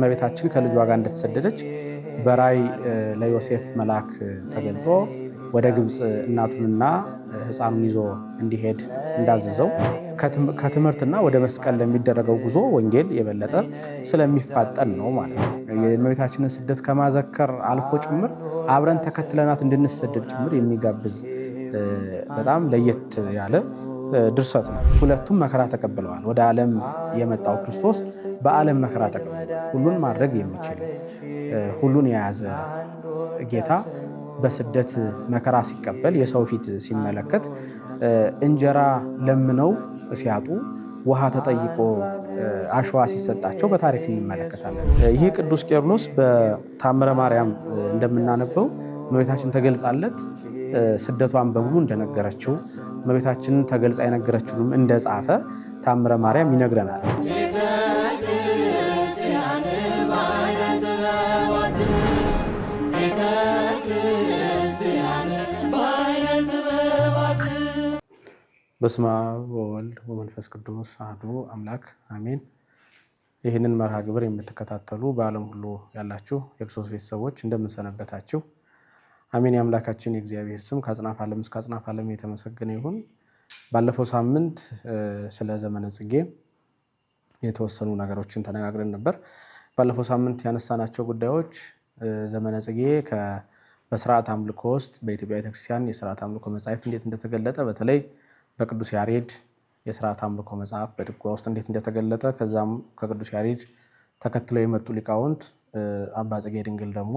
እመቤታችን ከልጇ ጋር እንደተሰደደች በራይ ለዮሴፍ መልአክ ተገልጦ ወደ ግብፅ እናቱንና ሕፃኑን ይዞ እንዲሄድ እንዳዘዘው ከትምህርትና ወደ መስቀል ለሚደረገው ጉዞ ወንጌል የበለጠ ስለሚፋጠን ነው ማለት ነው። የእመቤታችንን ስደት ከማዘከር አልፎ ጭምር አብረን ተከትለናት እንድንሰደድ ጭምር የሚጋብዝ በጣም ለየት ያለ ድርሰት ነው። ሁለቱም መከራ ተቀብለዋል። ወደ ዓለም የመጣው ክርስቶስ በዓለም መከራ ተቀብሏል። ሁሉን ማድረግ የሚችል ሁሉን የያዘ ጌታ በስደት መከራ ሲቀበል የሰው ፊት ሲመለከት እንጀራ ለምነው ሲያጡ ውሃ ተጠይቆ አሸዋ ሲሰጣቸው በታሪክ እንመለከታለን። ይህ ቅዱስ ቄርሎስ በታምረ ማርያም እንደምናነበው እመቤታችን ተገልጻለት ስደቷን በሙሉ እንደነገረችው እመቤታችንን ተገልጻ የነገረችውንም እንደጻፈ ታምረ ማርያም ይነግረናል። በስመ አብ ወወልድ ወመንፈስ ቅዱስ አሐዱ አምላክ አሜን። ይህንን መርሃ ግብር የምትከታተሉ በዓለም ሁሉ ያላችሁ የክርስቶስ ቤተሰቦች እንደምንሰነበታችሁ አሜን። የአምላካችን የእግዚአብሔር ስም ከአጽናፈ ዓለም እስከ አጽናፈ ዓለም የተመሰገነ ይሁን። ባለፈው ሳምንት ስለ ዘመነ ጽጌ የተወሰኑ ነገሮችን ተነጋግረን ነበር። ባለፈው ሳምንት ያነሳናቸው ጉዳዮች ዘመነ ጽጌ በስርዓት አምልኮ ውስጥ በኢትዮጵያ ቤተክርስቲያን የስርዓት አምልኮ መጻሕፍት እንዴት እንደተገለጠ፣ በተለይ በቅዱስ ያሬድ የስርዓት አምልኮ መጽሐፍ በድጓ ውስጥ እንዴት እንደተገለጠ፣ ከዛም ከቅዱስ ያሬድ ተከትለው የመጡ ሊቃውንት አባ ጽጌ ድንግል ደግሞ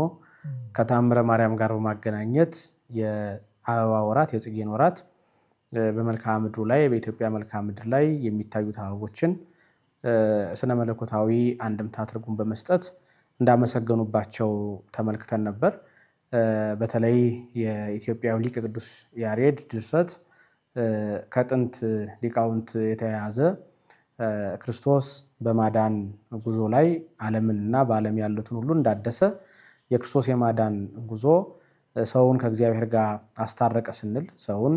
ከታምረ ማርያም ጋር በማገናኘት የአበባ ወራት የጽጌን ወራት በመልክዓ ምድሩ ላይ በኢትዮጵያ መልክዓ ምድር ላይ የሚታዩት አበቦችን ስነ መለኮታዊ አንድምታ ትርጉም በመስጠት እንዳመሰገኑባቸው ተመልክተን ነበር። በተለይ የኢትዮጵያው ሊቅ ቅዱስ ያሬድ ድርሰት ከጥንት ሊቃውንት የተያያዘ ክርስቶስ በማዳን ጉዞ ላይ ዓለምንና በዓለም ያሉትን ሁሉ እንዳደሰ የክርስቶስ የማዳን ጉዞ ሰውን ከእግዚአብሔር ጋር አስታረቀ ስንል፣ ሰውን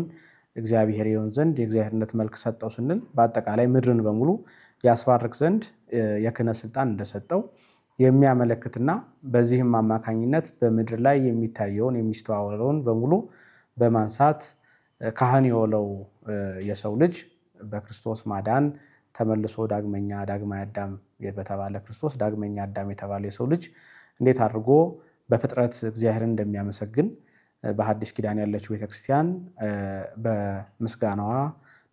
እግዚአብሔር ይሆን ዘንድ የእግዚአብሔርነት መልክ ሰጠው ስንል፣ በአጠቃላይ ምድርን በሙሉ ያስባርክ ዘንድ የክህነት ስልጣን እንደሰጠው የሚያመለክትና በዚህም አማካኝነት በምድር ላይ የሚታየውን የሚስተዋወለውን በሙሉ በማንሳት ካህን የሆነው የሰው ልጅ በክርስቶስ ማዳን ተመልሶ ዳግማዊ አዳም በተባለ ክርስቶስ ዳግመኛ አዳም የተባለ የሰው ልጅ እንዴት አድርጎ በፍጥረት እግዚአብሔርን እንደሚያመሰግን በሐዲስ ኪዳን ያለችው ቤተክርስቲያን በምስጋናዋ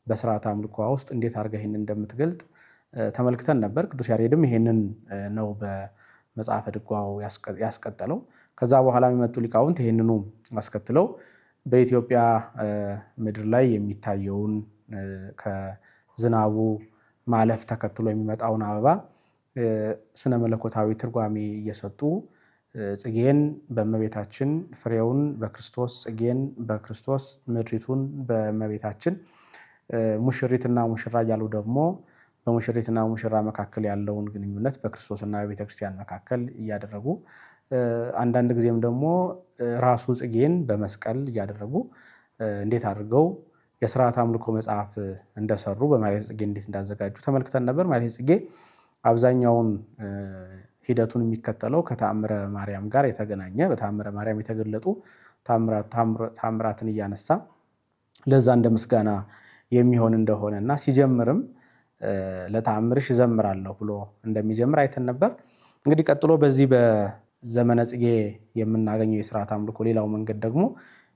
በስርዓት አምልኮዋ ውስጥ እንዴት አድርጋ ይህንን እንደምትገልጥ ተመልክተን ነበር። ቅዱስ ያሬድም ይህንን ነው በመጽሐፈ ድጓው ያስቀጠለው። ከዛ በኋላ የሚመጡ ሊቃውንት ይህንኑ አስከትለው በኢትዮጵያ ምድር ላይ የሚታየውን ከዝናቡ ማለፍ ተከትሎ የሚመጣውን አበባ ስነ መለኮታዊ ትርጓሜ እየሰጡ ጽጌን በእመቤታችን፣ ፍሬውን በክርስቶስ፣ ጽጌን በክርስቶስ፣ ምድሪቱን በእመቤታችን፣ ሙሽሪትና ሙሽራ እያሉ ደግሞ በሙሽሪትና ሙሽራ መካከል ያለውን ግንኙነት በክርስቶስና በቤተክርስቲያን መካከል እያደረጉ አንዳንድ ጊዜም ደግሞ ራሱ ጽጌን በመስቀል እያደረጉ እንዴት አድርገው የስርዓት አምልኮ መጽሐፍ እንደሰሩ በማኅሌተ ጽጌ እንዴት እንዳዘጋጁ ተመልክተን ነበር። ማኅሌተ ጽጌ አብዛኛውን ሂደቱን የሚከተለው ከተአምረ ማርያም ጋር የተገናኘ በተአምረ ማርያም የተገለጡ ታምራትን እያነሳ ለዛ እንደ ምስጋና የሚሆን እንደሆነ እና ሲጀምርም ለተአምርሽ እዘምራለሁ ብሎ እንደሚጀምር አይተን ነበር። እንግዲህ ቀጥሎ በዚህ በዘመነ ጽጌ የምናገኘው የስርዓት አምልኮ ሌላው መንገድ ደግሞ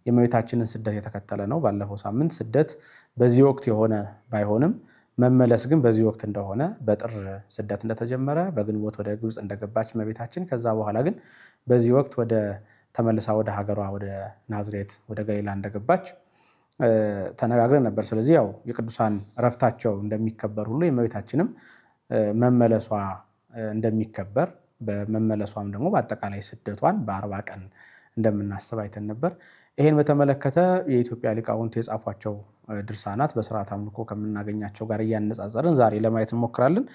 የእመቤታችንን ስደት የተከተለ ነው። ባለፈው ሳምንት ስደት በዚህ ወቅት የሆነ ባይሆንም መመለስ ግን በዚህ ወቅት እንደሆነ፣ በጥር ስደት እንደተጀመረ፣ በግንቦት ወደ ግብፅ እንደገባች እመቤታችን፣ ከዛ በኋላ ግን በዚህ ወቅት ተመልሳ ወደ ሀገሯ ወደ ናዝሬት ወደ ገሊላ እንደገባች ተነጋግረን ነበር። ስለዚህ ያው የቅዱሳን እረፍታቸው እንደሚከበር ሁሉ የእመቤታችንም መመለሷ እንደሚከበር፣ በመመለሷም ደግሞ በአጠቃላይ ስደቷን በ40 ቀን እንደምናስብ አይተን ነበር። ይህን በተመለከተ የኢትዮጵያ ሊቃውንት የጻፏቸው ድርሳናት በስርዓት አምልኮ ከምናገኛቸው ጋር እያነጻጸርን ዛሬ ለማየት እንሞክራለን።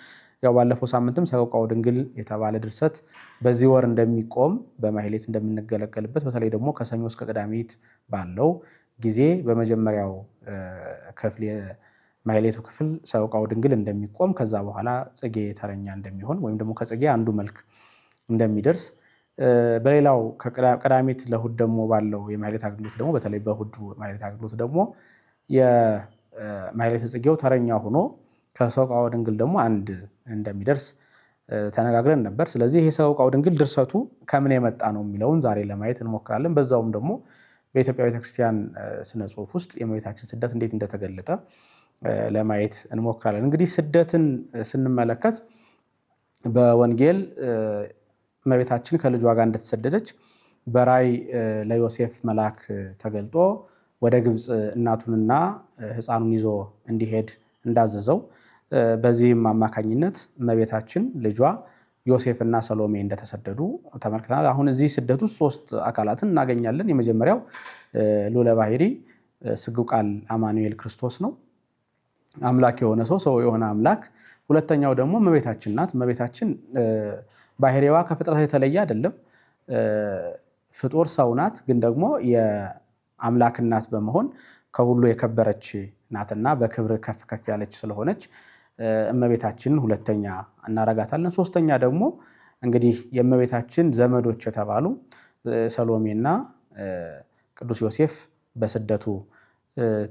ያው ባለፈው ሳምንትም ሰቆቃወ ድንግል የተባለ ድርሰት በዚህ ወር እንደሚቆም በማኅሌት እንደምንገለገልበት፣ በተለይ ደግሞ ከሰኞ እስከ ቅዳሜት ባለው ጊዜ በመጀመሪያው ክፍል የማኅሌቱ ክፍል ሰቆቃወ ድንግል እንደሚቆም፣ ከዛ በኋላ ጽጌ ተረኛ እንደሚሆን ወይም ደግሞ ከጽጌ አንዱ መልክ እንደሚደርስ በሌላው ከቀዳሚት ለእሑድ ደግሞ ባለው የማህሌት አገልግሎት ደግሞ በተለይ በእሑድ ማህሌት አገልግሎት ደግሞ የማህሌተ ጽጌው ተረኛ ሆኖ ከሰቆቃወ ድንግል ደግሞ አንድ እንደሚደርስ ተነጋግረን ነበር። ስለዚህ ይሄ ሰቆቃወ ድንግል ድርሰቱ ከምን የመጣ ነው የሚለውን ዛሬ ለማየት እንሞክራለን። በዛውም ደግሞ በኢትዮጵያ ቤተክርስቲያን ስነ ጽሑፍ ውስጥ የእመቤታችን ስደት እንዴት እንደተገለጠ ለማየት እንሞክራለን። እንግዲህ ስደትን ስንመለከት በወንጌል እመቤታችን ከልጇ ጋር እንደተሰደደች በራእይ ለዮሴፍ መልአክ ተገልጦ ወደ ግብፅ እናቱንና ሕፃኑን ይዞ እንዲሄድ እንዳዘዘው በዚህም አማካኝነት እመቤታችን ልጇ ዮሴፍና ሰሎሜ እንደተሰደዱ ተመልክተናል። አሁን እዚህ ስደት ውስጥ ሶስት አካላትን እናገኛለን። የመጀመሪያው ልዑለ ባሕርይ ስግው ቃል አማኑኤል ክርስቶስ ነው፣ አምላክ የሆነ ሰው የሆነ አምላክ። ሁለተኛው ደግሞ እመቤታችን ናት። እመቤታችን ባሕርይዋ ከፍጥረት የተለየ አይደለም። ፍጡር ሰው ናት፣ ግን ደግሞ የአምላክ እናት በመሆን ከሁሉ የከበረች ናትና በክብር ከፍ ከፍ ያለች ስለሆነች እመቤታችንን ሁለተኛ እናረጋታለን። ሶስተኛ ደግሞ እንግዲህ የእመቤታችን ዘመዶች የተባሉ ሰሎሜና ቅዱስ ዮሴፍ በስደቱ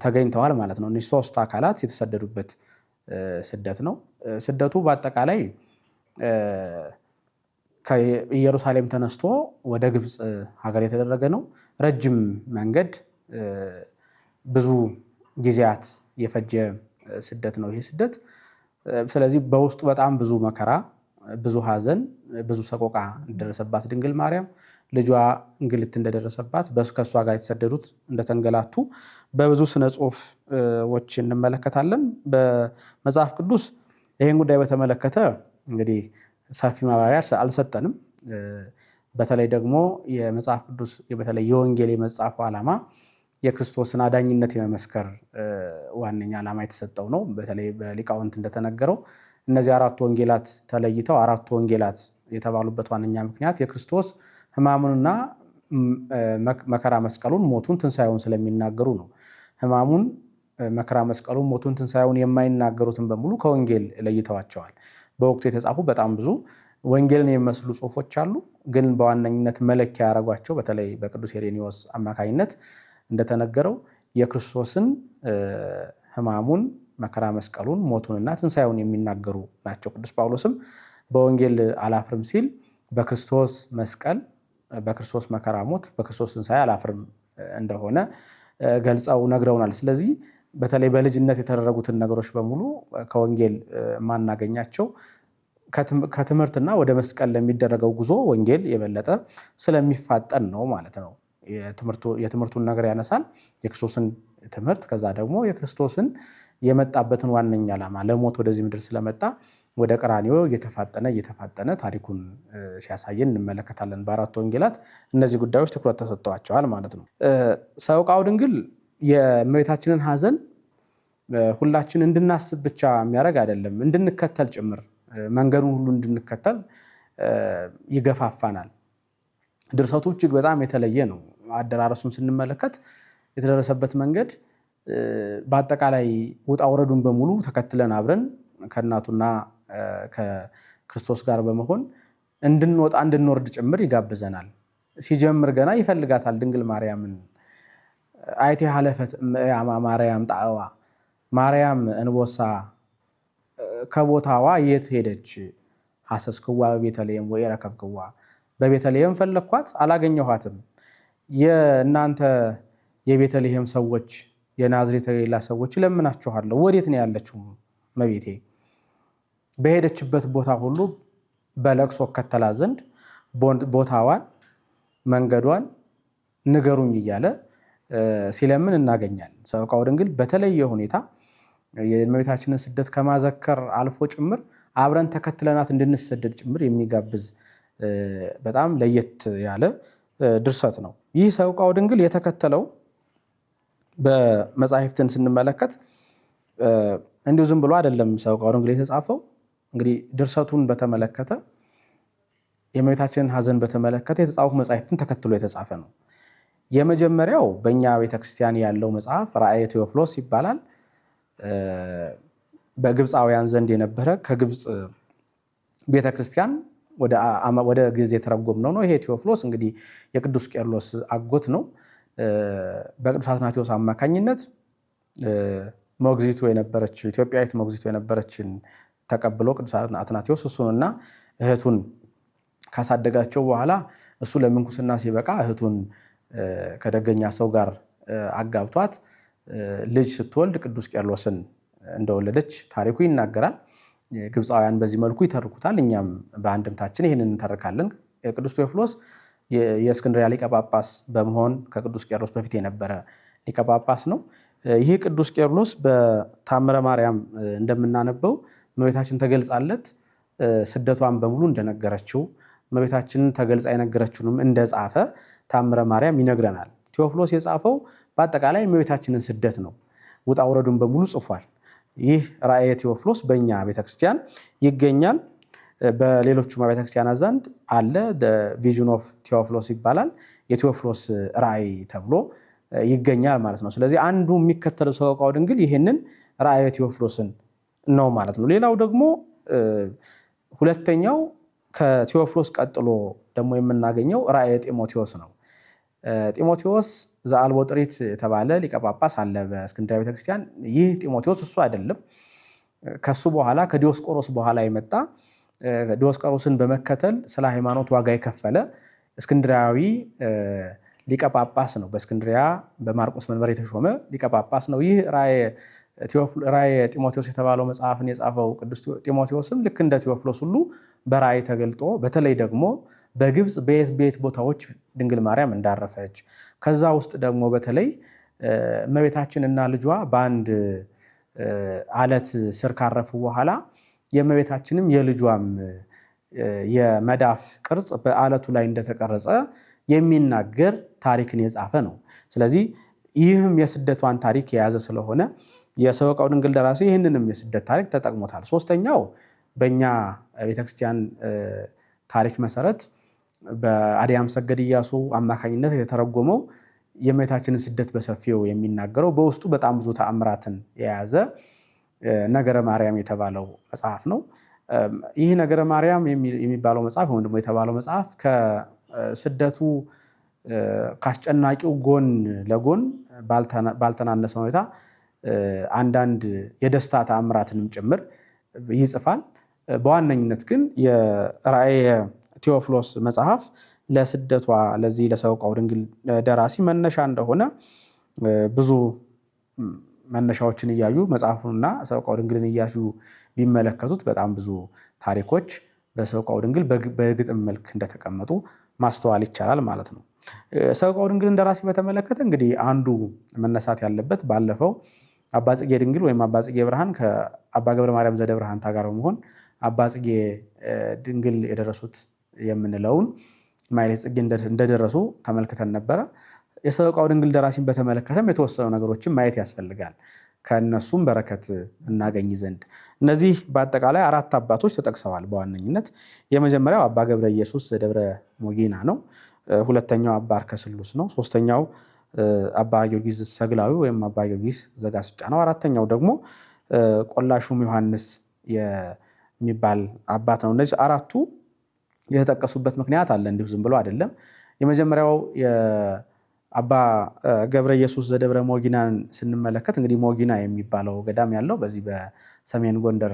ተገኝተዋል ማለት ነው። እነዚህ ሶስት አካላት የተሰደዱበት ስደት ነው። ስደቱ በአጠቃላይ ከኢየሩሳሌም ተነስቶ ወደ ግብፅ ሀገር የተደረገ ነው። ረጅም መንገድ ብዙ ጊዜያት የፈጀ ስደት ነው ይሄ ስደት። ስለዚህ በውስጡ በጣም ብዙ መከራ፣ ብዙ ሐዘን፣ ብዙ ሰቆቃ እንደደረሰባት ድንግል ማርያም ልጇ እንግልት እንደደረሰባት ከእሷ ጋር የተሰደዱት እንደተንገላቱ በብዙ ስነ ጽሑፎች እንመለከታለን። በመጽሐፍ ቅዱስ ይህን ጉዳይ በተመለከተ እንግዲህ ሰፊ ማብራሪያ አልሰጠንም። በተለይ ደግሞ የመጽሐፍ ቅዱስ በተለይ የወንጌል የመጽሐፉ ዓላማ የክርስቶስን አዳኝነት የመመስከር ዋነኛ ዓላማ የተሰጠው ነው። በተለይ በሊቃውንት እንደተነገረው እነዚህ አራቱ ወንጌላት ተለይተው አራቱ ወንጌላት የተባሉበት ዋነኛ ምክንያት የክርስቶስ ሕማሙንና መከራ መስቀሉን፣ ሞቱን፣ ትንሣኤውን ስለሚናገሩ ነው። ሕማሙን፣ መከራ መስቀሉን፣ ሞቱን፣ ትንሣኤውን የማይናገሩትን በሙሉ ከወንጌል ለይተዋቸዋል። በወቅቱ የተጻፉ በጣም ብዙ ወንጌልን የሚመስሉ ጽሑፎች አሉ። ግን በዋነኝነት መለኪያ ያደረጓቸው በተለይ በቅዱስ ሄሬኒዎስ አማካኝነት እንደተነገረው የክርስቶስን ሕማሙን፣ መከራ መስቀሉን፣ ሞቱንና ትንሣኤውን የሚናገሩ ናቸው። ቅዱስ ጳውሎስም በወንጌል አላፍርም ሲል በክርስቶስ መስቀል፣ በክርስቶስ መከራ ሞት፣ በክርስቶስ ትንሣኤ አላፍርም እንደሆነ ገልጸው ነግረውናል። ስለዚህ በተለይ በልጅነት የተደረጉትን ነገሮች በሙሉ ከወንጌል ማናገኛቸው ከትምህርትና ወደ መስቀል ለሚደረገው ጉዞ ወንጌል የበለጠ ስለሚፋጠን ነው ማለት ነው። የትምህርቱን ነገር ያነሳል፣ የክርስቶስን ትምህርት፣ ከዛ ደግሞ የመጣበትን ዋነኛ ዓላማ ለሞት ወደዚህ ምድር ስለመጣ ወደ ቀራንዮ እየተፋጠነ ታሪኩን ሲያሳየን እንመለከታለን። በአራቱ ወንጌላት እነዚህ ጉዳዮች ትኩረት ተሰጥተዋቸዋል ማለት ነው። ሰቆቃወ ድንግል የእመቤታችንን ሐዘን ሁላችን እንድናስብ ብቻ የሚያደርግ አይደለም፣ እንድንከተል ጭምር መንገዱን ሁሉ እንድንከተል ይገፋፋናል። ድርሰቱ እጅግ በጣም የተለየ ነው። አደራረሱን ስንመለከት የተደረሰበት መንገድ በአጠቃላይ ውጣ ውረዱን በሙሉ ተከትለን አብረን ከእናቱና ከክርስቶስ ጋር በመሆን እንድንወጣ እንድንወርድ ጭምር ይጋብዘናል። ሲጀምር ገና ይፈልጋታል ድንግል ማርያምን። አይቴ ሀለፈት ማርያም ጣዕዋ፣ ማርያም እንቦሳ ከቦታዋ የት ሄደች? ሐሰስክዋ በቤተልሔም ወኢረከብክዋ፣ በቤተልሔም ፈለግኳት አላገኘኋትም። የእናንተ የቤተልሔም ሰዎች፣ የናዝሬት ገሊላ ሰዎች እለምናችኋለሁ፣ ወዴት ነው ያለችው እመቤቴ? በሄደችበት ቦታ ሁሉ በለቅሶ እከተላት ዘንድ ቦታዋን፣ መንገዷን ንገሩኝ እያለ ሲለምን እናገኛለን። ሰቆቃወ ድንግል በተለየ ሁኔታ የእመቤታችንን ስደት ከማዘከር አልፎ ጭምር አብረን ተከትለናት እንድንሰደድ ጭምር የሚጋብዝ በጣም ለየት ያለ ድርሰት ነው። ይህ ሰቆቃወ ድንግል የተከተለው በመጻሕፍትን ስንመለከት እንዲሁ ዝም ብሎ አይደለም። ሰቆቃወ ድንግል የተጻፈው እንግዲህ ድርሰቱን በተመለከተ የእመቤታችንን ሐዘን በተመለከተ የተጻፉ መጻሕፍትን ተከትሎ የተጻፈ ነው። የመጀመሪያው በእኛ ቤተክርስቲያን ያለው መጽሐፍ ራእየ ቴዎፍሎስ ይባላል። በግብፃውያን ዘንድ የነበረ ከግብፅ ቤተክርስቲያን ወደ ግዕዝ የተረጎምነው ነው። ይሄ ቴዎፍሎስ እንግዲህ የቅዱስ ቄርሎስ አጎት ነው። በቅዱስ አትናቴዎስ አማካኝነት ሞግዚቱ የነበረች ኢትዮጵያዊት ሞግዚቱ የነበረችን ተቀብሎ ቅዱስ አትናቴዎስ እሱንና እህቱን ካሳደጋቸው በኋላ እሱ ለምንኩስና ሲበቃ እህቱን ከደገኛ ሰው ጋር አጋብቷት ልጅ ስትወልድ ቅዱስ ቄርሎስን እንደወለደች ታሪኩ ይናገራል። ግብፃውያን በዚህ መልኩ ይተርኩታል። እኛም በአንድምታችን ይህንን እንተርካለን። ቅዱስ ቴዎፍሎስ የእስክንድርያ ሊቀ ጳጳስ በመሆን ከቅዱስ ቄርሎስ በፊት የነበረ ሊቀ ጳጳስ ነው። ይህ ቅዱስ ቄርሎስ በታምረ ማርያም እንደምናነበው እመቤታችን ተገልጻለት ስደቷን በሙሉ እንደነገረችው እመቤታችንን ተገልጻ የነገረችውንም እንደጻፈ ታምረ ማርያም ይነግረናል። ቴዎፍሎስ የጻፈው በአጠቃላይ እመቤታችንን ስደት ነው። ውጣ ውረዱን በሙሉ ጽፏል። ይህ ራእየ ቴዎፍሎስ በእኛ ቤተክርስቲያን ይገኛል። በሌሎቹ ቤተክርስቲያናት ዘንድ አለ። ቪዥን ኦፍ ቴዎፍሎስ ይባላል። የቴዎፍሎስ ራእይ ተብሎ ይገኛል ማለት ነው። ስለዚህ አንዱ የሚከተለው ሰቆቃወ ድንግል ይህንን ራእየ ቴዎፍሎስን ነው ማለት ነው። ሌላው ደግሞ ሁለተኛው ከቴዎፍሎስ ቀጥሎ ደግሞ የምናገኘው ራእየ ጢሞቴዎስ ነው። ጢሞቴዎስ ዘአልቦ ጥሪት የተባለ ሊቀ ጳጳስ አለ በእስክንድርያ ቤተክርስቲያን። ይህ ጢሞቴዎስ እሱ አይደለም። ከሱ በኋላ ከዲዮስቆሮስ በኋላ የመጣ ዲዮስቆሮስን በመከተል ስለ ሃይማኖት ዋጋ የከፈለ እስክንድርያዊ ሊቀ ጳጳስ ነው። በእስክንድርያ በማርቆስ መንበር የተሾመ ሊቀ ጳጳስ ነው። ይህ ራእየ ጢሞቴዎስ የተባለው መጽሐፍን የጻፈው ቅዱስ ጢሞቴዎስም ልክ እንደ ቴዎፍሎስ ሁሉ በራእይ ተገልጦ በተለይ ደግሞ በግብፅ በየት ቦታዎች ድንግል ማርያም እንዳረፈች ከዛ ውስጥ ደግሞ በተለይ እመቤታችን እና ልጇ በአንድ አለት ስር ካረፉ በኋላ የእመቤታችንም የልጇም የመዳፍ ቅርጽ በአለቱ ላይ እንደተቀረጸ የሚናገር ታሪክን የጻፈ ነው። ስለዚህ ይህም የስደቷን ታሪክ የያዘ ስለሆነ የሰቆቃወ ድንግል ደራሲ ይህንንም የስደት ታሪክ ተጠቅሞታል። ሶስተኛው በእኛ ቤተክርስቲያን ታሪክ መሰረት በአድያም ሰገድ ኢያሱ አማካኝነት የተረጎመው የእመቤታችንን ስደት በሰፊው የሚናገረው በውስጡ በጣም ብዙ ተአምራትን የያዘ ነገረ ማርያም የተባለው መጽሐፍ ነው። ይህ ነገረ ማርያም የሚባለው መጽሐፍ ወይም ደግሞ የተባለው መጽሐፍ ከስደቱ ካስጨናቂው ጎን ለጎን ባልተናነሰ ሁኔታ አንዳንድ የደስታ ተአምራትንም ጭምር ይጽፋል። በዋነኝነት ግን የራእየ ቴዎፍሎስ መጽሐፍ ለስደቷ ለዚህ ለሰቆቃወ ድንግል ደራሲ መነሻ እንደሆነ ብዙ መነሻዎችን እያዩ መጽሐፉንና ሰቆቃወ ድንግልን እያዩ ቢመለከቱት በጣም ብዙ ታሪኮች በሰቆቃወ ድንግል በግጥም መልክ እንደተቀመጡ ማስተዋል ይቻላል ማለት ነው። ሰቆቃወ ድንግልን ደራሲ በተመለከተ እንግዲህ አንዱ መነሳት ያለበት ባለፈው አባ ጽጌ ድንግል ወይም አባ ጽጌ ብርሃን ከአባ ገብረ ማርያም ዘደብረሃንታ ጋር በመሆን አባ ጽጌ ድንግል የደረሱት የምንለውን ማኅሌተ ጽጌ እንደደረሱ ተመልክተን ነበረ። የሰቆቃወ ድንግል ደራሲን በተመለከተም የተወሰኑ ነገሮችን ማየት ያስፈልጋል፣ ከእነሱም በረከት እናገኝ ዘንድ። እነዚህ በአጠቃላይ አራት አባቶች ተጠቅሰዋል። በዋነኝነት የመጀመሪያው አባ ገብረ ኢየሱስ ዘደብረ ሞጊና ነው። ሁለተኛው አባ አርከስሉስ ነው። ሶስተኛው አባ ጊዮርጊስ ሰግላዊ ወይም አባ ጊዮርጊስ ዘጋስጫ ነው። አራተኛው ደግሞ ቆላሹም ዮሐንስ የሚባል አባት ነው። እነዚህ አራቱ የተጠቀሱበት ምክንያት አለ፣ እንዲሁ ዝም ብሎ አይደለም። የመጀመሪያው አባ ገብረ ኢየሱስ ዘደብረ ሞጊናን ስንመለከት እንግዲህ ሞጊና የሚባለው ገዳም ያለው በዚህ በሰሜን ጎንደር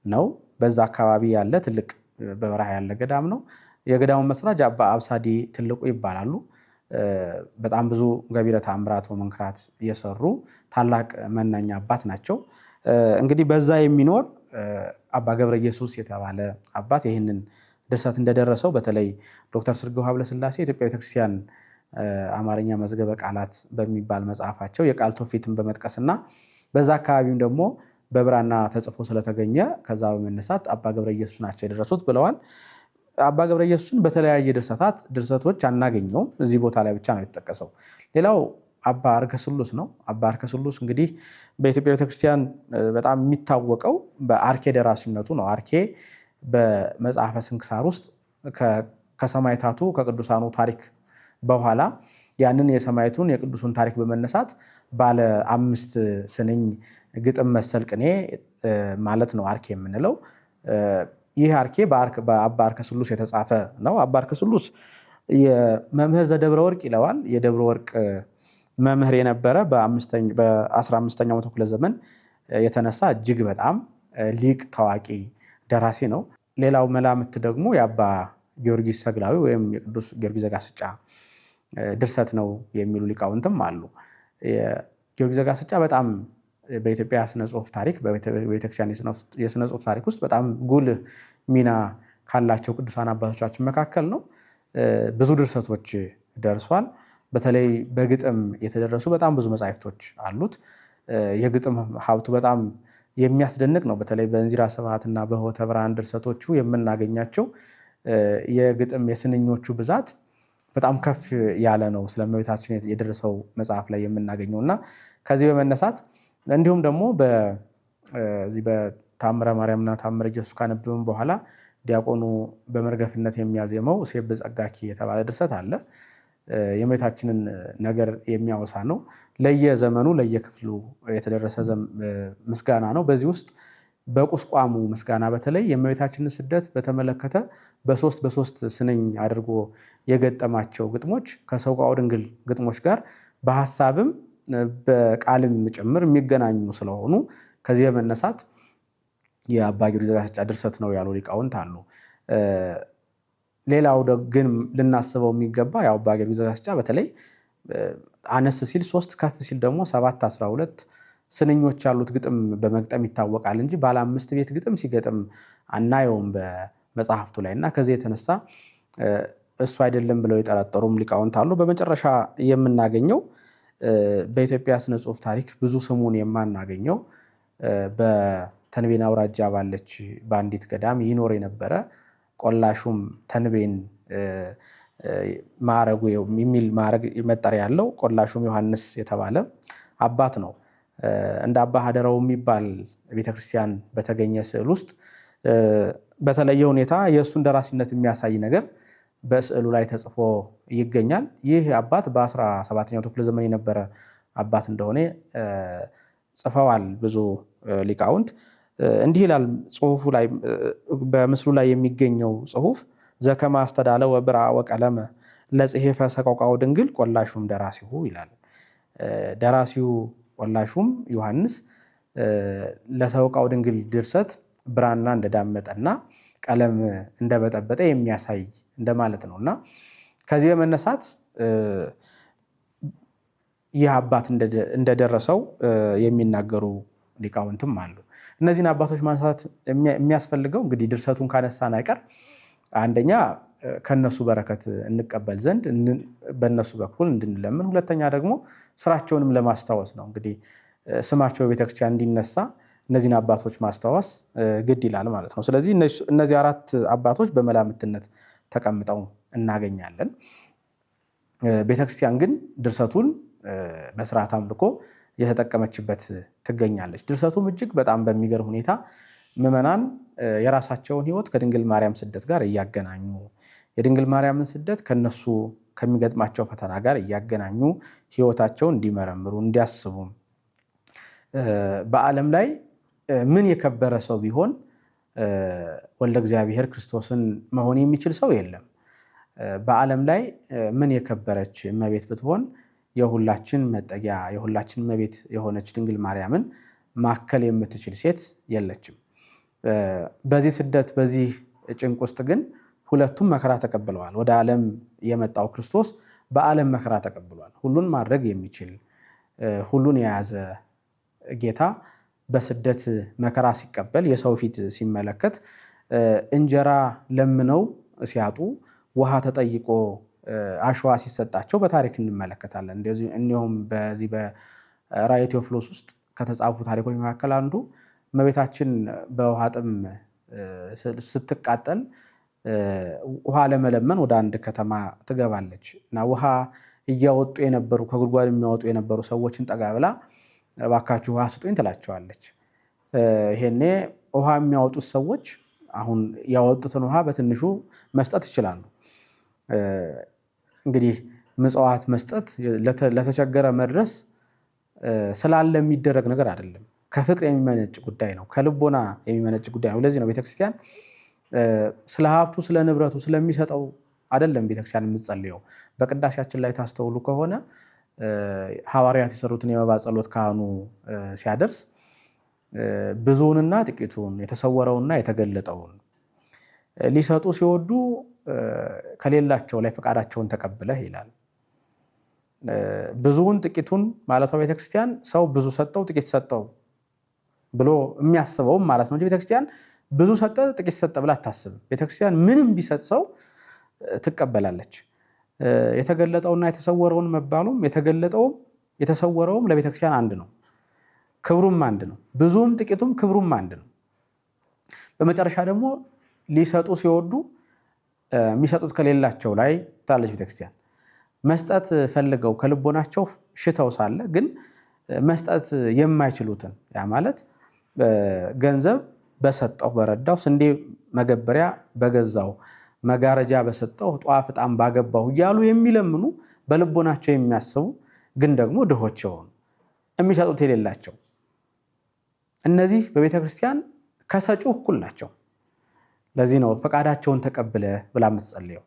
ነው። በዛ አካባቢ ያለ ትልቅ በበረሃ ያለ ገዳም ነው። የገዳሙ መስራች አባ አብሳዲ ትልቁ ይባላሉ። በጣም ብዙ ገቢረ ተአምራት ወመንክራት እየሰሩ ታላቅ መናኛ አባት ናቸው። እንግዲህ በዛ የሚኖር አባ ገብረ ኢየሱስ የተባለ አባት ይህንን ድርሰት እንደደረሰው በተለይ ዶክተር ስርግው ሀብለስላሴ የኢትዮጵያ ቤተክርስቲያን አማርኛ መዝገበ ቃላት በሚባል መጽሐፋቸው የቃል ትውፊትን በመጥቀስና በዛ አካባቢም ደግሞ በብራና ተጽፎ ስለተገኘ ከዛ በመነሳት አባ ገብረ ኢየሱስ ናቸው የደረሱት ብለዋል። አባ ገብረ ኢየሱስን በተለያየ ድርሰቶች አናገኘውም። እዚህ ቦታ ላይ ብቻ ነው የተጠቀሰው። ሌላው አባ አርከስሉስ ነው። አባ አርከስሉስ እንግዲህ በኢትዮጵያ ቤተክርስቲያን በጣም የሚታወቀው በአርኬ ደራሲነቱ ነው። አርኬ በመጽሐፈ ስንክሳር ውስጥ ከሰማዕታቱ ከቅዱሳኑ ታሪክ በኋላ ያንን የሰማዕቱን የቅዱሱን ታሪክ በመነሳት ባለ 5 ስንኝ ግጥም መሰል ቅኔ ማለት ነው አርኬ የምንለው ይህ አርኬ በአባ አርከ ስሉስ የተጻፈ ነው። አባ አርከ ስሉስ የመምህር ዘደብረ ወርቅ ይለዋል። የደብረ ወርቅ መምህር የነበረ በ15ኛው መቶ ክፍለ ዘመን የተነሳ እጅግ በጣም ሊቅ ታዋቂ ደራሲ ነው። ሌላው መላምት ደግሞ የአባ ጊዮርጊስ ሰግላዊ ወይም የቅዱስ ጊዮርጊስ ዘጋስጫ ድርሰት ነው የሚሉ ሊቃውንትም አሉ። ጊዮርጊስ ዘጋስጫ በጣም በኢትዮጵያ ስነ ጽሁፍ ታሪክ በቤተክርስቲያን የስነ ጽሁፍ ታሪክ ውስጥ በጣም ጉልህ ሚና ካላቸው ቅዱሳን አባቶቻችን መካከል ነው። ብዙ ድርሰቶች ደርሷል። በተለይ በግጥም የተደረሱ በጣም ብዙ መጻሕፍቶች አሉት። የግጥም ሀብቱ በጣም የሚያስደንቅ ነው። በተለይ በእንዚራ ስብሐትና በሆተ ብርሃን ድርሰቶቹ የምናገኛቸው የግጥም የስንኞቹ ብዛት በጣም ከፍ ያለ ነው። ስለ እመቤታችን የደረሰው መጽሐፍ ላይ የምናገኘው እና ከዚህ በመነሳት እንዲሁም ደግሞ በዚህ በታምረ ማርያምና ታምረ ኢየሱስ ካነበብን በኋላ ዲያቆኑ በመርገፍነት የሚያዜመው ሴብ ጸጋኪ የተባለ ድርሰት አለ። የእመቤታችንን ነገር የሚያወሳ ነው። ለየዘመኑ ለየክፍሉ የተደረሰ ምስጋና ነው። በዚህ ውስጥ በቁስቋሙ ምስጋና በተለይ የእመቤታችንን ስደት በተመለከተ በሶስት ስንኝ አድርጎ የገጠማቸው ግጥሞች ከሰውቃወ ድንግል ግጥሞች ጋር በሐሳብም በቃልም ጭምር የሚገናኙ ስለሆኑ ከዚህ በመነሳት የአባ ጊዮርጊስ ዘጋስጫ ድርሰት ነው ያሉ ሊቃውንት አሉ። ሌላው ግን ልናስበው የሚገባ የአባ ጊዮርጊስ ዘጋስጫ በተለይ አነስ ሲል 3 ከፍ ሲል ደግሞ 7 12 ስንኞች ያሉት ግጥም በመግጠም ይታወቃል እንጂ ባለ 5 ቤት ግጥም ሲገጥም አናየውም በመጽሐፍቱ ላይ እና ከዚህ የተነሳ እሱ አይደለም ብለው የጠረጠሩም ሊቃውንት አሉ። በመጨረሻ የምናገኘው በኢትዮጵያ ስነ ጽሁፍ ታሪክ ብዙ ስሙን የማናገኘው በተንቤን አውራጃ ባለች በአንዲት ገዳም ይኖር የነበረ ቆላሹም ተንቤን ማዕረጉ የሚል ማዕረግ መጠሪያ ያለው ቆላሹም ዮሐንስ የተባለ አባት ነው። እንደ አባ ሀደራው የሚባል ቤተክርስቲያን በተገኘ ስዕል ውስጥ በተለየ ሁኔታ የእሱን ደራሲነት የሚያሳይ ነገር በስዕሉ ላይ ተጽፎ ይገኛል። ይህ አባት በ17ኛው ክፍለ ዘመን የነበረ አባት እንደሆነ ጽፈዋል ብዙ ሊቃውንት። እንዲህ ይላል ጽሁፉ ላይ በምስሉ ላይ የሚገኘው ጽሁፍ ዘከማ አስተዳለ ወብራ ወቀለመ ለጽሔፈ ሰቆቃወ ድንግል ቆላሹም ደራሲሁ ይላል። ደራሲው ቆላሹም ዮሐንስ ለሰቆቃወ ድንግል ድርሰት ብራና እንደዳመጠና ቀለም እንደበጠበጠ የሚያሳይ እንደማለት ነው እና ከዚህ በመነሳት ይህ አባት እንደደረሰው የሚናገሩ ሊቃውንትም አሉ። እነዚህን አባቶች ማንሳት የሚያስፈልገው እንግዲህ ድርሰቱን ካነሳን አይቀር አንደኛ ከነሱ በረከት እንቀበል ዘንድ በነሱ በኩል እንድንለምን፣ ሁለተኛ ደግሞ ስራቸውንም ለማስታወስ ነው። እንግዲህ ስማቸው ቤተክርስቲያን እንዲነሳ እነዚህን አባቶች ማስታወስ ግድ ይላል ማለት ነው። ስለዚህ እነዚህ 4 አባቶች በመላምትነት ተቀምጠው እናገኛለን። ቤተክርስቲያን ግን ድርሰቱን በስርዓት አምልኮ የተጠቀመችበት ትገኛለች። ድርሰቱም እጅግ በጣም በሚገርም ሁኔታ ምዕመናን የራሳቸውን ሕይወት ከድንግል ማርያም ስደት ጋር እያገናኙ የድንግል ማርያምን ስደት ከነሱ ከሚገጥማቸው ፈተና ጋር እያገናኙ ሕይወታቸውን እንዲመረምሩ እንዲያስቡ በዓለም ላይ ምን የከበረ ሰው ቢሆን ወልደ እግዚአብሔር ክርስቶስን መሆን የሚችል ሰው የለም። በዓለም ላይ ምን የከበረች እመቤት ብትሆን የሁላችን መጠጊያ የሁላችን እመቤት የሆነች ድንግል ማርያምን ማከል የምትችል ሴት የለችም። በዚህ ስደት በዚህ ጭንቅ ውስጥ ግን ሁለቱም መከራ ተቀብለዋል። ወደ ዓለም የመጣው ክርስቶስ በዓለም መከራ ተቀብሏል። ሁሉን ማድረግ የሚችል ሁሉን የያዘ ጌታ በስደት መከራ ሲቀበል የሰው ፊት ሲመለከት እንጀራ ለምነው ሲያጡ ውሃ ተጠይቆ አሸዋ ሲሰጣቸው በታሪክ እንመለከታለን። እንዲሁም በዚህ በራዕየ ቴዎፍሎስ ውስጥ ከተጻፉ ታሪኮች መካከል አንዱ እመቤታችን በውሃ ጥም ስትቃጠል ውሃ ለመለመን ወደ አንድ ከተማ ትገባለች እና ውሃ እያወጡ የነበሩ ከጉድጓድ የሚያወጡ የነበሩ ሰዎችን ጠጋ ብላ እባካችሁ ውሃ ስጡኝ ትላቸዋለች። ይሄኔ ውሃ የሚያወጡት ሰዎች አሁን ያወጡትን ውሃ በትንሹ መስጠት ይችላሉ። እንግዲህ ምጽዋት መስጠት ለተቸገረ መድረስ ስላለ የሚደረግ ነገር አይደለም። ከፍቅር የሚመነጭ ጉዳይ ነው። ከልቦና የሚመነጭ ጉዳይ ነው። ለዚህ ነው ቤተክርስቲያን ስለ ሀብቱ ስለ ንብረቱ ስለሚሰጠው አይደለም ቤተክርስቲያን የምትጸልየው። በቅዳሴያችን ላይ ታስተውሉ ከሆነ ሐዋርያት የሰሩትን የመባ ጸሎት ካህኑ ሲያደርስ ብዙውንና ጥቂቱን የተሰወረውንና የተገለጠውን ሊሰጡ ሲወዱ ከሌላቸው ላይ ፈቃዳቸውን ተቀብለህ ይላል። ብዙውን ጥቂቱን ማለቷ ቤተክርስቲያን ሰው ብዙ ሰጠው ጥቂት ሰጠው ብሎ የሚያስበው ማለት ነው እንጂ ቤተክርስቲያን ብዙ ሰጠ ጥቂት ሰጠ ብላ አታስብም። ቤተክርስቲያን ምንም ቢሰጥ ሰው ትቀበላለች። የተገለጠውና የተሰወረውን መባሉም የተገለጠውም የተሰወረውም ለቤተክርስቲያን አንድ ነው፣ ክብሩም አንድ ነው። ብዙም ጥቂቱም ክብሩም አንድ ነው። በመጨረሻ ደግሞ ሊሰጡ ሲወዱ የሚሰጡት ከሌላቸው ላይ ትላለች ቤተክርስቲያን። መስጠት ፈልገው ከልቦናቸው ሽተው ሳለ ግን መስጠት የማይችሉትን ያ ማለት ገንዘብ በሰጠው በረዳው ስንዴ መገበሪያ በገዛው መጋረጃ በሰጠው ጧፍ ዕጣን ባገባው እያሉ የሚለምኑ በልቦናቸው የሚያስቡ ግን ደግሞ ድሆች የሆኑ የሚሰጡት የሌላቸው እነዚህ በቤተክርስቲያን ከሰጪው እኩል ናቸው። ለዚህ ነው ፈቃዳቸውን ተቀብለህ ብላ የምትጸልየው።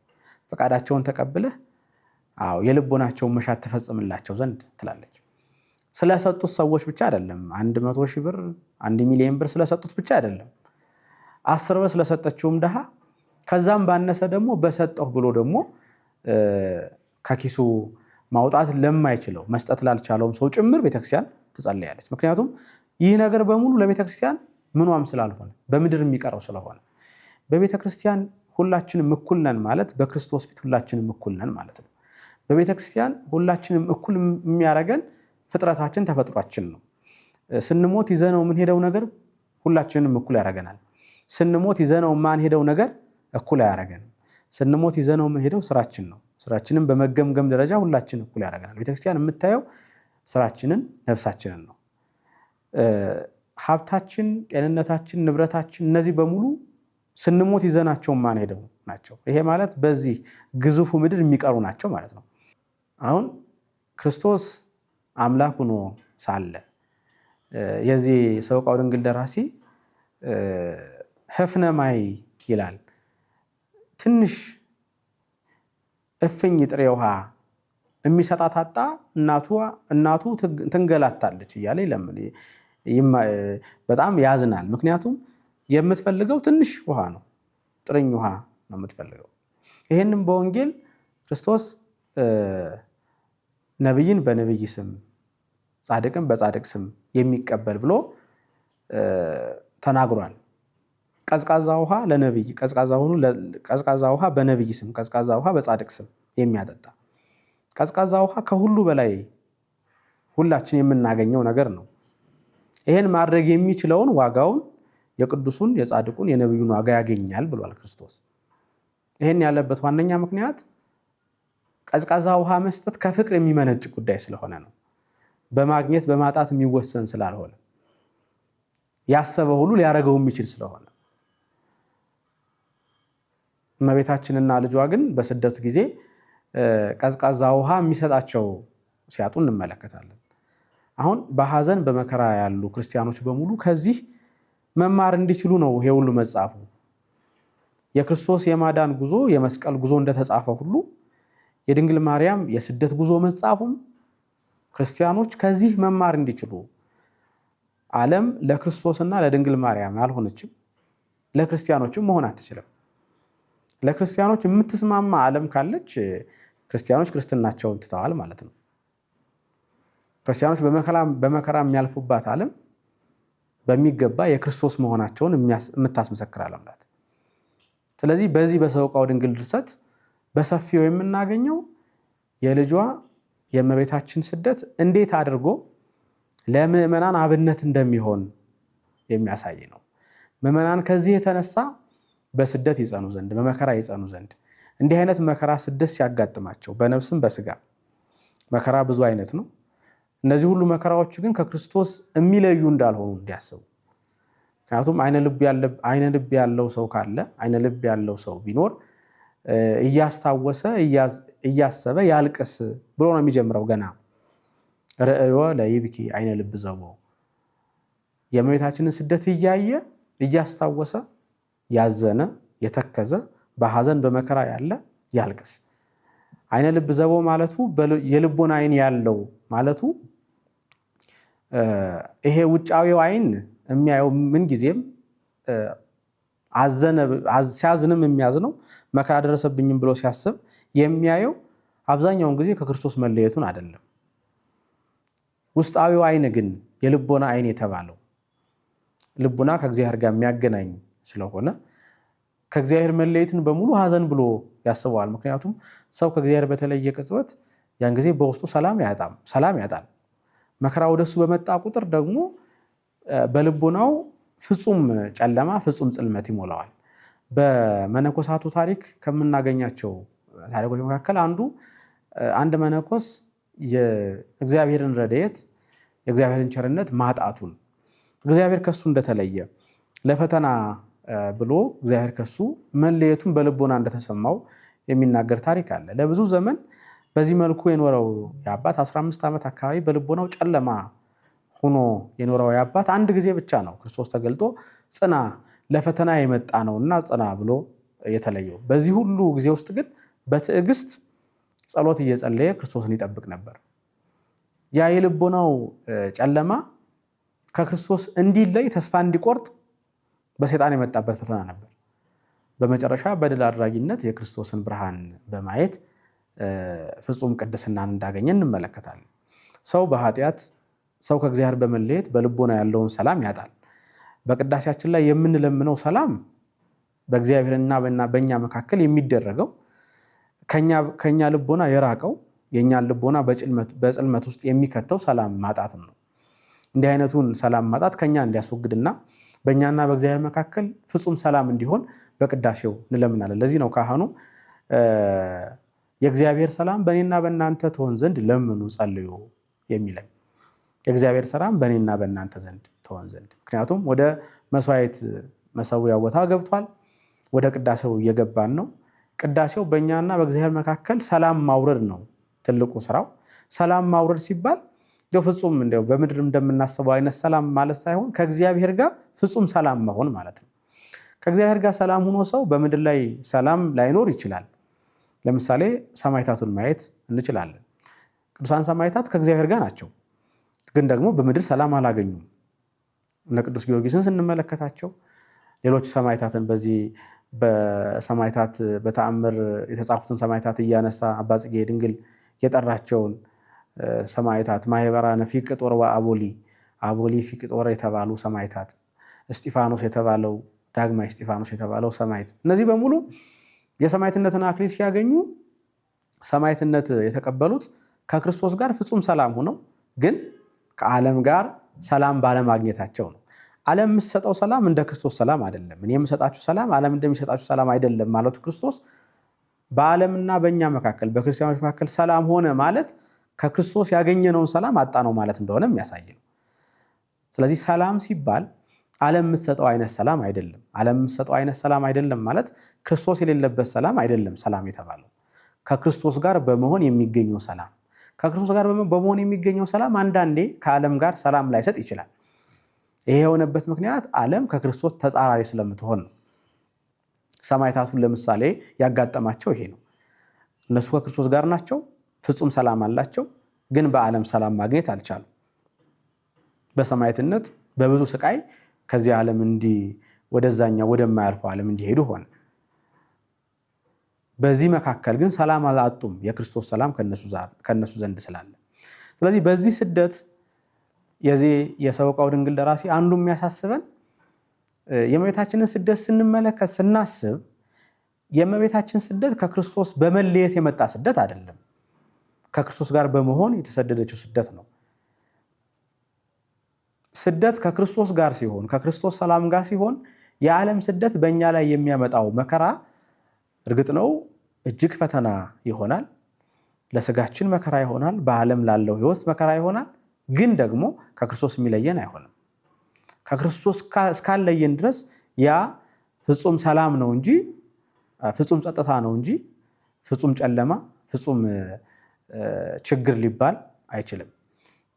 ፈቃዳቸውን ተቀብለህ የልቦናቸውን መሻት ተፈጽምላቸው ዘንድ ትላለች። ስለሰጡት ሰዎች ብቻ አይደለም። 100,000 ብር 1 ሚሊዮን ብር ስለሰጡት ብቻ አይደለም። 10 ብር ስለሰጠችውም ድሃ ከዛም ባነሰ ደግሞ በሰጠው ብሎ ደግሞ ከኪሱ ማውጣት ለማይችለው መስጠት ላልቻለውም ሰው ጭምር ቤተክርስቲያን ትጸልያለች። ምክንያቱም ይህ ነገር በሙሉ ለቤተክርስቲያን ምኗም ስላልሆነ በምድር የሚቀረው ስለሆነ በቤተክርስቲያን ሁላችንም እኩል ነን ማለት በክርስቶስ ፊት ሁላችንም እኩል ነን ማለት ነው። በቤተክርስቲያን ሁላችንም እኩል የሚያደርገን ፍጥረታችን ተፈጥሯችን ነው። ስንሞት ይዘነው ምን ሄደው ነገር ሁላችንም እኩል ያደርገናል። ስንሞት ይዘነው ማን ሄደው ነገር እኩል አያደርገንም። ስንሞት ይዘነው ምን ሄደው ስራችን ነው። ስራችንን በመገምገም ደረጃ ሁላችን እኩል ያደርገናል። ቤተክርስቲያን የምታየው ስራችንን ነፍሳችንን ነው። ሀብታችን፣ ጤንነታችን፣ ንብረታችን እነዚህ በሙሉ ስንሞት ይዘናቸው ማን ሄደው ናቸው። ይሄ ማለት በዚህ ግዙፉ ምድር የሚቀሩ ናቸው ማለት ነው። አሁን ክርስቶስ አምላክ ሆኖ ሳለ የዚህ ሰቆቃወ ድንግል ደራሲ ህፍነ ማይ ይላል። ትንሽ እፍኝ ጥሬ ውሃ የሚሰጣት አጣ እናቱ ትንገላታለች እያለ ይለምን በጣም ያዝናል። ምክንያቱም የምትፈልገው ትንሽ ውሃ ነው፣ ጥርኝ ውሃ ነው የምትፈልገው። ይሄንም በወንጌል ክርስቶስ ነብይን በነብይ ስም ጻድቅን በጻድቅ ስም የሚቀበል ብሎ ተናግሯል። ቀዝቃዛ ውሃ ለነብይ ቀዝቃዛ ውሃ በነብይ ስም ቀዝቃዛ ውሃ በጻድቅ ስም የሚያጠጣ ቀዝቃዛ ውሃ ከሁሉ በላይ ሁላችን የምናገኘው ነገር ነው። ይሄን ማድረግ የሚችለውን ዋጋውን የቅዱሱን የጻድቁን የነብዩን ዋጋ ያገኛል ብሏል ክርስቶስ። ይሄን ያለበት ዋነኛ ምክንያት ቀዝቃዛ ውሃ መስጠት ከፍቅር የሚመነጭ ጉዳይ ስለሆነ ነው። በማግኘት በማጣት የሚወሰን ስላልሆነ ያሰበ ሁሉ ሊያረገው የሚችል ስለሆነ እመቤታችንና ልጇ ግን በስደት ጊዜ ቀዝቃዛ ውሃ የሚሰጣቸው ሲያጡ እንመለከታለን። አሁን በሐዘን በመከራ ያሉ ክርስቲያኖች በሙሉ ከዚህ መማር እንዲችሉ ነው ይሄ ሁሉ መጻፉ። የክርስቶስ የማዳን ጉዞ የመስቀል ጉዞ እንደተጻፈ ሁሉ የድንግል ማርያም የስደት ጉዞ መጻፉም ክርስቲያኖች ከዚህ መማር እንዲችሉ ዓለም ለክርስቶስና ለድንግል ማርያም ያልሆነችም ለክርስቲያኖችም መሆን አትችልም። ለክርስቲያኖች የምትስማማ ዓለም ካለች ክርስቲያኖች ክርስትናቸውን ትተዋል ማለት ነው። ክርስቲያኖች በመከራ የሚያልፉባት ዓለም በሚገባ የክርስቶስ መሆናቸውን የምታስመሰክር ዓለም ናት። ስለዚህ በዚህ በሰቆቃወ ድንግል ድርሰት በሰፊው የምናገኘው የልጇ የእመቤታችን ስደት እንዴት አድርጎ ለምዕመናን አብነት እንደሚሆን የሚያሳይ ነው። ምዕመናን ከዚህ የተነሳ በስደት ይጸኑ ዘንድ በመከራ ይጸኑ ዘንድ እንዲህ አይነት መከራ ስደት ሲያጋጥማቸው በነፍስም በስጋ መከራ ብዙ አይነት ነው። እነዚህ ሁሉ መከራዎች ግን ከክርስቶስ የሚለዩ እንዳልሆኑ እንዲያስቡ። ምክንያቱም አይነ ልብ ያለው ሰው ካለ አይነ ልብ ያለው ሰው ቢኖር እያስታወሰ እያሰበ ያልቅስ ብሎ ነው የሚጀምረው። ገና ርእዮ ለይብኪ አይነ ልብ ዘቦ የእመቤታችንን ስደት እያየ እያስታወሰ ያዘነ የተከዘ በሐዘን በመከራ ያለ ያልቅስ። አይነ ልብ ዘቦ ማለቱ የልቦና አይን ያለው ማለቱ ይሄ ውጫዊው አይን የሚያየው ምን ጊዜም ሲያዝንም የሚያዝነው መከራ ደረሰብኝም ብሎ ሲያስብ የሚያየው አብዛኛውን ጊዜ ከክርስቶስ መለየቱን አይደለም። ውስጣዊው አይን ግን የልቦና አይን የተባለው ልቡና ከእግዚአብሔር ጋር የሚያገናኝ ስለሆነ ከእግዚአብሔር መለየትን በሙሉ ሐዘን ብሎ ያስበዋል። ምክንያቱም ሰው ከእግዚአብሔር በተለየ ቅጽበት ያን ጊዜ በውስጡ ሰላም ያጣል። መከራ ወደሱ በመጣ ቁጥር ደግሞ በልቡናው ፍጹም ጨለማ፣ ፍጹም ጽልመት ይሞላዋል። በመነኮሳቱ ታሪክ ከምናገኛቸው ታሪኮች መካከል አንድ መነኮስ የእግዚአብሔርን ረድኤት የእግዚአብሔርን ቸርነት ማጣቱን እግዚአብሔር ከሱ እንደተለየ ለፈተና ብሎ እግዚአብሔር ከሱ መለየቱን በልቦና እንደተሰማው የሚናገር ታሪክ አለ። ለብዙ ዘመን በዚህ መልኩ የኖረው የአባት 15 ዓመት አካባቢ በልቦናው ጨለማ ሆኖ የኖረው የአባት አንድ ጊዜ ብቻ ነው ክርስቶስ ተገልጦ ጽና፣ ለፈተና የመጣ ነውና ጽና ብሎ የተለየው። በዚህ ሁሉ ጊዜ ውስጥ ግን በትዕግስት ጸሎት እየጸለየ ክርስቶስን ይጠብቅ ነበር። ያ የልቦናው ጨለማ ከክርስቶስ እንዲለይ ተስፋ እንዲቆርጥ በሰይጣን የመጣበት ፈተና ነበር። በመጨረሻ በድል አድራጊነት የክርስቶስን ብርሃን በማየት ፍጹም ቅድስናን እንዳገኘ እንመለከታለን። ሰው በኃጢአት ሰው ከእግዚአብሔር በመለየት በልቦና ያለውን ሰላም ያጣል። በቅዳሴያችን ላይ የምንለምነው ሰላም በእግዚአብሔርና በእኛ መካከል የሚደረገው ከኛ ልቦና የራቀው የኛን ልቦና በጽልመት ውስጥ የሚከተው ሰላም ማጣትም ነው። እንዲህ አይነቱን ሰላም ማጣት ከኛ እንዲያስወግድና በእኛና በእግዚአብሔር መካከል ፍጹም ሰላም እንዲሆን በቅዳሴው እንለምናለን። ለዚህ ነው ካህኑ የእግዚአብሔር ሰላም በእኔና በእናንተ ትሆን ዘንድ ለምኑ ጸልዩ የሚለን። የእግዚአብሔር ሰላም በእኔና በእናንተ ዘንድ ትሆን ዘንድ። ምክንያቱም ወደ መስዋዕት መሰዊያ ቦታ ገብቷል። ወደ ቅዳሴው እየገባን ነው። ቅዳሴው በእኛና በእግዚአብሔር መካከል ሰላም ማውረድ ነው ትልቁ ስራው። ሰላም ማውረድ ሲባል ፍጹም በምድር እንደምናስበው አይነት ሰላም ማለት ሳይሆን ከእግዚአብሔር ጋር ፍጹም ሰላም መሆን ማለት ነው። ከእግዚአብሔር ጋር ሰላም ሆኖ ሰው በምድር ላይ ሰላም ላይኖር ይችላል። ለምሳሌ ሰማዕታቱን ማየት እንችላለን። ቅዱሳን ሰማዕታት ከእግዚአብሔር ጋር ናቸው፣ ግን ደግሞ በምድር ሰላም አላገኙም። እነ ቅዱስ ጊዮርጊስን ስንመለከታቸው ሌሎች ሰማዕታትን በዚህ በሰማዕታት በተአምር የተጻፉትን ሰማዕታት እያነሳ አባ ጽጌ ድንግል የጠራቸውን ሰማዕታት ማህበራነ ፊቅጦር ወአቦሊ ፊቅጦር የተባሉ ሰማዕታት፣ እስጢፋኖስ የተባለው ዳግማዊ እስጢፋኖስ የተባለው ሰማዕት፣ እነዚህ በሙሉ የሰማዕትነትን አክሊል ሲያገኙ ሰማዕትነት የተቀበሉት ከክርስቶስ ጋር ፍጹም ሰላም ሆነው ግን ከዓለም ጋር ሰላም ባለማግኘታቸው ነው። ዓለም የምትሰጠው ሰላም እንደ ክርስቶስ ሰላም አይደለም። እኔ የምሰጣችሁ ሰላም ዓለም እንደሚሰጣችሁ ሰላም አይደለም ማለቱ ክርስቶስ በዓለምና በእኛ መካከል በክርስቲያኖች መካከል ሰላም ሆነ ማለት ከክርስቶስ ያገኘነውን ሰላም አጣ ነው ማለት እንደሆነ የሚያሳይ ነው። ስለዚህ ሰላም ሲባል ዓለም የምትሰጠው አይነት ሰላም አይደለም። ዓለም የምትሰጠው አይነት ሰላም አይደለም ማለት ክርስቶስ የሌለበት ሰላም አይደለም። ሰላም የተባለው ከክርስቶስ ጋር በመሆን የሚገኘው ሰላም፣ ከክርስቶስ ጋር በመሆን የሚገኘው ሰላም አንዳንዴ ከዓለም ጋር ሰላም ላይሰጥ ይችላል። ይሄ የሆነበት ምክንያት ዓለም ከክርስቶስ ተጻራሪ ስለምትሆን ነው። ሰማዕታቱን ለምሳሌ ያጋጠማቸው ይሄ ነው። እነሱ ከክርስቶስ ጋር ናቸው፣ ፍጹም ሰላም አላቸው፣ ግን በዓለም ሰላም ማግኘት አልቻሉም። በሰማዕትነት በብዙ ስቃይ ከዚህ ዓለም ወደዛኛው ወደማያልፈው ዓለም እንዲሄዱ ሆነ። በዚህ መካከል ግን ሰላም አላጡም፣ የክርስቶስ ሰላም ከነሱ ዘንድ ስላለ። ስለዚህ በዚህ ስደት የሰበቃው ድንግል ደራሲ አንዱ የሚያሳስበን የእመቤታችንን ስደት ስንመለከት ስናስብ የእመቤታችን ስደት ከክርስቶስ በመለየት የመጣ ስደት አይደለም። ከክርስቶስ ጋር በመሆን የተሰደደችው ስደት ነው። ስደት ከክርስቶስ ጋር ሲሆን ከክርስቶስ ሰላም ጋር ሲሆን የዓለም ስደት በእኛ ላይ የሚያመጣው መከራ እርግጥ ነው እጅግ ፈተና ይሆናል። ለስጋችን መከራ ይሆናል። በዓለም ላለው ሕይወት መከራ ይሆናል። ግን ደግሞ ከክርስቶስ የሚለየን አይሆንም። ከክርስቶስ እስካለየን ድረስ ያ ፍጹም ሰላም ነው እንጂ ፍጹም ጸጥታ ነው እንጂ ፍጹም ጨለማ፣ ፍጹም ችግር ሊባል አይችልም።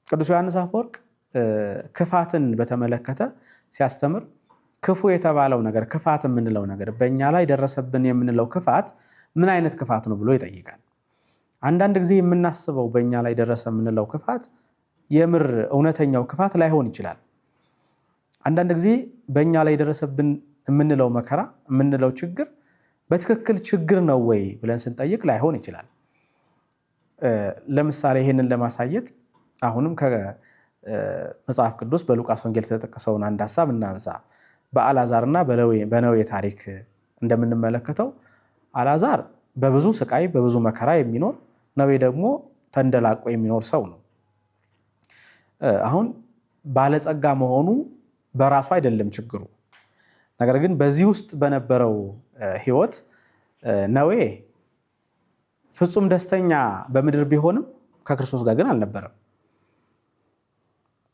ቅዱስ ዮሐንስ አፈወርቅ ክፋትን በተመለከተ ሲያስተምር ክፉ የተባለው ነገር ክፋት የምንለው ነገር በእኛ ላይ ደረሰብን የምንለው ክፋት ምን አይነት ክፋት ነው ብሎ ይጠይቃል። አንዳንድ ጊዜ የምናስበው በእኛ ላይ ደረሰ የምንለው ክፋት የምር እውነተኛው ክፋት ላይሆን ይችላል። አንዳንድ ጊዜ በእኛ ላይ ደረሰብን የምንለው መከራ የምንለው ችግር በትክክል ችግር ነው ወይ ብለን ስንጠይቅ ላይሆን ይችላል። ለምሳሌ ይህንን ለማሳየት አሁንም ከመጽሐፍ ቅዱስ በሉቃስ ወንጌል የተጠቀሰውን አንድ ሐሳብ እናንሳ። በአልዓዛርና በነዌ ታሪክ እንደምንመለከተው አልዓዛር በብዙ ስቃይ በብዙ መከራ የሚኖር፣ ነዌ ደግሞ ተንደላቆ የሚኖር ሰው ነው። አሁን ባለጸጋ መሆኑ በራሱ አይደለም ችግሩ። ነገር ግን በዚህ ውስጥ በነበረው ህይወት ነዌ ፍጹም ደስተኛ በምድር ቢሆንም ከክርስቶስ ጋር ግን አልነበረም።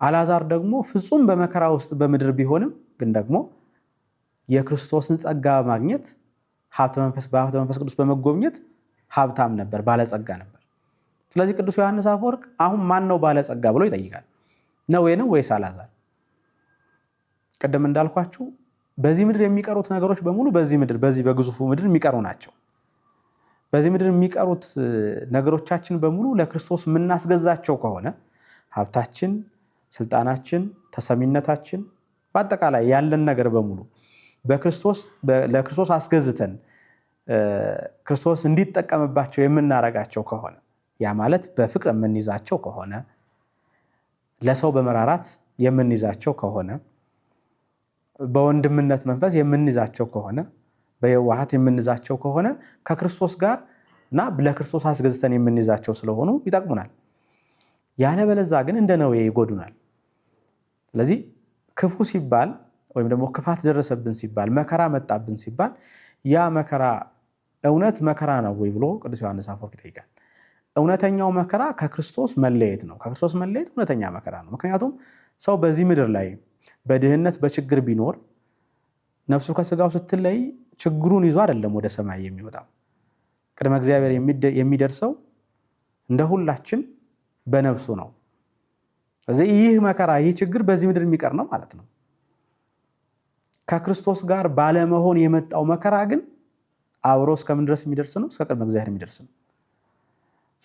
አልዓዛር ደግሞ ፍጹም በመከራ ውስጥ በምድር ቢሆንም ግን ደግሞ የክርስቶስን ጸጋ ማግኘት በሀብተ መንፈስ ቅዱስ በመጎብኘት ሀብታም ነበር፣ ባለጸጋ ነበር። ስለዚህ ቅዱስ ዮሐንስ አፈወርቅ አሁን ማን ነው ባለጸጋ ብሎ ይጠይቃል። ነዌ ነው ወይስ አልዓዛር? ቅድም እንዳልኳችሁ በዚህ ምድር የሚቀሩት ነገሮች በሙሉ በዚህ በግዙፉ ምድር የሚቀሩ ናቸው። በዚህ ምድር የሚቀሩት ነገሮቻችን በሙሉ ለክርስቶስ የምናስገዛቸው ከሆነ ሀብታችን፣ ስልጣናችን፣ ተሰሚነታችን፣ በአጠቃላይ ያለን ነገር በሙሉ ለክርስቶስ አስገዝተን ክርስቶስ እንዲጠቀምባቸው የምናረጋቸው ከሆነ ያ ማለት በፍቅር የምንይዛቸው ከሆነ ለሰው በመራራት የምንይዛቸው ከሆነ በወንድምነት መንፈስ የምንይዛቸው ከሆነ በየዋሃት የምንይዛቸው ከሆነ ከክርስቶስ ጋር እና ለክርስቶስ አስገዝተን የምንይዛቸው ስለሆኑ ይጠቅሙናል። ያለበለዚያ ግን እንደ ነዌ ይጎዱናል። ስለዚህ ክፉ ሲባል ወይም ደግሞ ክፋት ደረሰብን ሲባል መከራ መጣብን ሲባል ያ መከራ እውነት መከራ ነው ወይ ብሎ ቅዱስ ዮሐንስ አፈወርቅ ይጠይቃል። እውነተኛው መከራ ከክርስቶስ መለየት ነው። ከክርስቶስ መለየት እውነተኛ መከራ ነው። ምክንያቱም ሰው በዚህ ምድር ላይ በድህነት በችግር ቢኖር ነፍሱ ከስጋው ስትለይ ችግሩን ይዞ አይደለም ወደ ሰማይ የሚወጣው። ቅድመ እግዚአብሔር የሚደርሰው እንደ ሁላችን በነፍሱ ነው። ስለዚህ ይህ መከራ ይህ ችግር በዚህ ምድር የሚቀር ነው ማለት ነው። ከክርስቶስ ጋር ባለመሆን የመጣው መከራ ግን አብሮ እስከምን ድረስ የሚደርስ ነው? እስከ ቅድመ እግዚአብሔር የሚደርስ ነው።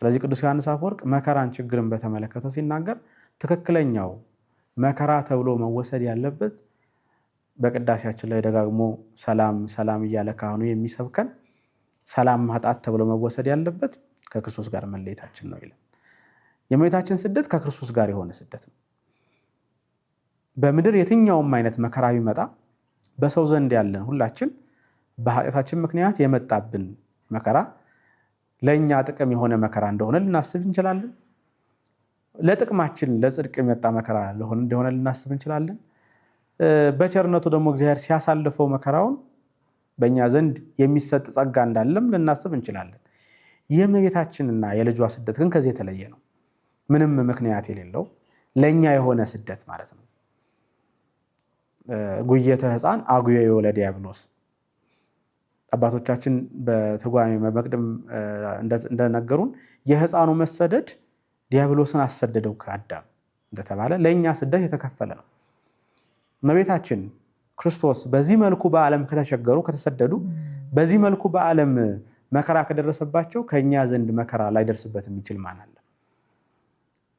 ስለዚህ ቅዱስ ዮሐንስ አፈወርቅ መከራን ችግርን በተመለከተ ሲናገር ትክክለኛው መከራ ተብሎ መወሰድ ያለበት በቅዳሴያችን ላይ ደጋግሞ ሰላም ሰላም እያለ ካህኑ የሚሰብከን ሰላም ማጣት ተብሎ መወሰድ ያለበት ከክርስቶስ ጋር መለየታችን ነው ይላል። የእመቤታችን ስደት ከክርስቶስ ጋር የሆነ ስደት ነው። በምድር የትኛውም አይነት መከራ ቢመጣ በሰው ዘንድ ያለን ሁላችን በኃጢአታችን ምክንያት የመጣብን መከራ ለእኛ ጥቅም የሆነ መከራ እንደሆነ ልናስብ እንችላለን። ለጥቅማችን ለጽድቅ የመጣ መከራ እንደሆነ ልናስብ እንችላለን። በቸርነቱ ደግሞ እግዚአብሔር ሲያሳልፈው መከራውን በእኛ ዘንድ የሚሰጥ ጸጋ እንዳለም ልናስብ እንችላለን። የእመቤታችንና የልጇ ስደት ግን ከዚህ የተለየ ነው። ምንም ምክንያት የሌለው ለእኛ የሆነ ስደት ማለት ነው። ጉየተ ሕፃን አጉየ ለዲያብሎስ አባቶቻችን በትርጓሜ መቅድም እንደነገሩን የሕፃኑ መሰደድ ዲያብሎስን አሰደደው ከአዳም እንደተባለ ለእኛ ስደት የተከፈለ ነው። እመቤታችን ክርስቶስ በዚህ መልኩ በዓለም ከተሰደዱ በዚህ መልኩ በዓለም መከራ ከደረሰባቸው ከእኛ ዘንድ መከራ ላይደርስበት የሚችል ማን አለ?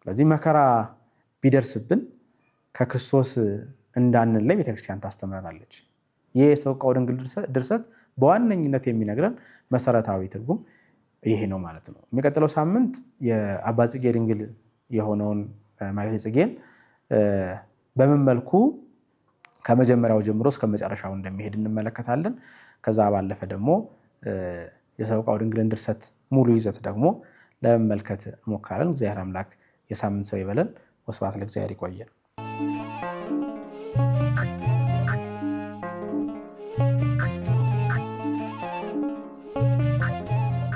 ስለዚህ መከራ ቢደርስብን ከክርስቶስ እንዳንለይ ቤተክርስቲያን ታስተምረናለች። ይህ የሰቆቃወ ድንግል ድርሰት በዋነኝነት የሚነግረን መሰረታዊ ትርጉም ይሄ ነው ማለት ነው። የሚቀጥለው ሳምንት የአባ ጽጌ ድንግል የሆነውን ማለት ጽጌን በምን መልኩ ከመጀመሪያው ጀምሮ እስከ መጨረሻው እንደሚሄድ እንመለከታለን። ከዛ ባለፈ ደግሞ የሰቆቃወ ድንግልን ድርሰት ሙሉ ይዘት ደግሞ ለመመልከት እንሞክራለን። እግዚአብሔር አምላክ የሳምንት ሰው ይበለን። ወስብሐት ለእግዚአብሔር። ይቆየን።